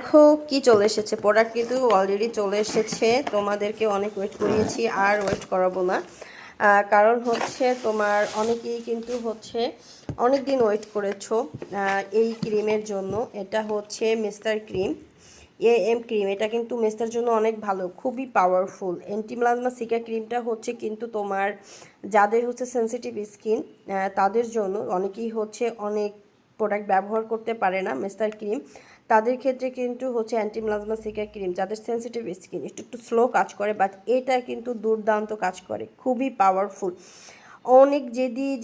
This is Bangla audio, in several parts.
দেখো কি চলে এসেছে, প্রোডাক্ট কিন্তু অলরেডি চলে এসেছে। তোমাদেরকে অনেক ওয়েট করিয়েছি, আর ওয়েট করাবো না। কারণ হচ্ছে তোমার অনেকেই কিন্তু হচ্ছে অনেক দিন ওয়েট করেছো এই ক্রিমের জন্য। এটা হচ্ছে মেস্টার ক্রিম, এএম ক্রিম। এটা কিন্তু মেস্টার জন্য অনেক ভালো, খুবই পাওয়ারফুল। অ্যান্টি মেলাজমা সিকা ক্রিমটা হচ্ছে কিন্তু তোমার যাদের হচ্ছে সেনসিটিভ স্কিন তাদের জন্য। অনেকেই হচ্ছে অনেক প্রোডাক্ট ব্যবহার করতে পারে না মেস্টার ক্রিম, তাদের ক্ষেত্রে কিন্তু হচ্ছে অ্যান্টি মেলাজমা সিকা ক্রিম। যাদের সেনসিটিভ স্কিন একটু একটু স্লো কাজ করে, বাট এটা কিন্তু দুর্দান্ত কাজ করে, খুবই পাওয়ারফুল। অনেক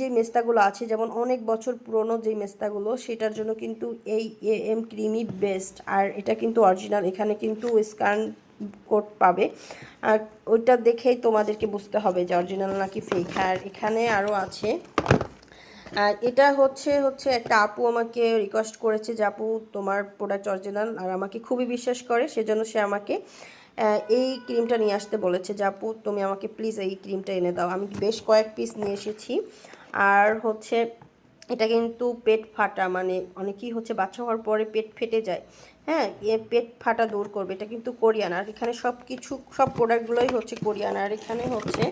যে মেস্তাগুলো আছে, যেমন অনেক বছর পুরনো যে মেস্তাগুলো, সেটার জন্য কিন্তু এই এএম ক্রিমই বেস্ট। আর এটা কিন্তু অরিজিনাল, এখানে কিন্তু স্ক্যান কোড পাবে, আর ওইটা দেখেই তোমাদেরকে বুঝতে হবে যে অরিজিনাল নাকি ফেক। আর এখানে আরও আছে। আর এটা হচ্ছে হচ্ছে একটা আপু আমাকে রিকোয়েস্ট করেছে যে আপু তোমার প্রোডাক্ট অরিজিনাল, আর আমাকে খুবই বিশ্বাস করে, সেজন্য সে আমাকে এই ক্রিমটা নিয়ে আসতে বলেছে যে আপু তুমি আমাকে প্লিজ এই ক্রিমটা এনে দাও। আমি বেশ কয়েক পিস নিয়ে এসেছি। আর হচ্ছে এটা কিন্তু পেট ফাটা, মানে অনেকেই হচ্ছে বাচ্চা হওয়ার পরে পেট ফেটে যায়, হ্যাঁ, পেট ফাটা দূর করবে। এটা কিন্তু কোরিয়ান, আর এখানে সব প্রোডাক্টগুলোই হচ্ছে কোরিয়ান। আর এখানে হচ্ছে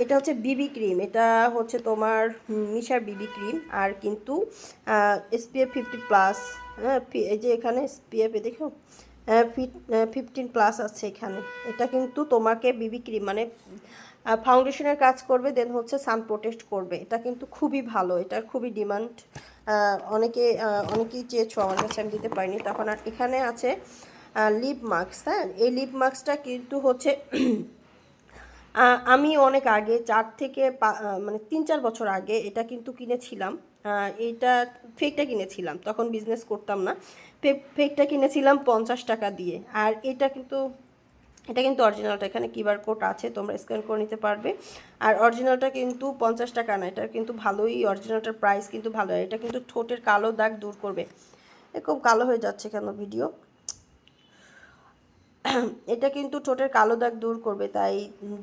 এটা হচ্ছে বিবি ক্রিম, এটা হচ্ছে তোমার মিশার বিবি ক্রিম। আর কিন্তু এসপিএফ 50+, হ্যাঁ, এই যে এখানে এসপিএফ দেখো 15+ আছে এখানে। এটা কিন্তু তোমাকে বিবি ক্রিম মানে ফাউন্ডেশনের কাজ করবে, দেন হচ্ছে সান প্রোটেক্ট করবে। এটা কিন্তু খুবই ভালো, এটার খুবই ডিমান্ড। অনেকেই চেয়েছো আমার কাছে, আমি দিতে পারিনি তখন। আর এখানে আছে লিপ মাস্ক, হ্যাঁ, এই লিপ মাস্কটা কিন্তু হচ্ছে আমি অনেক আগে 3-4 বছর আগে এটা কিন্তু কিনেছিলাম। এইটা ফেকটা কিনেছিলাম, তখন বিজনেস করতাম না। ফেকটা কিনেছিলাম 50 টাকা দিয়ে। আর এটা কিন্তু অরিজিনালটা, এখানে কিউআর কোড আছে, তোমরা স্ক্যান করে নিতে পারবে। আর অরিজিনালটা কিন্তু 50 টাকা না, এটা কিন্তু ভালোই, অরিজিনালটার প্রাইস কিন্তু ভালো। এটা কিন্তু ঠোঁটের কালো দাগ দূর করবে। এরকম কালো হয়ে যাচ্ছে কেন ভিডিও? এটা কিন্তু ঠোঁটের কালো দাগ দূর করবে, তাই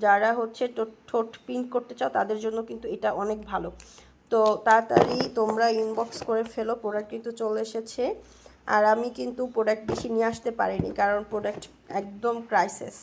যারা হচ্ছে ঠোঁট পিঙ্ক করতে চাও তাদের জন্য কিন্তু এটা অনেক ভালো। তো তাড়াতাড়ি তোমরা ইনবক্স করে ফেলো, প্রোডাক্ট কিন্তু চলে এসেছে। আর আমি কিন্তু প্রোডাক্ট বেশি নিয়ে আসতে পারিনি, কারণ প্রোডাক্ট একদম ক্রাইসিস।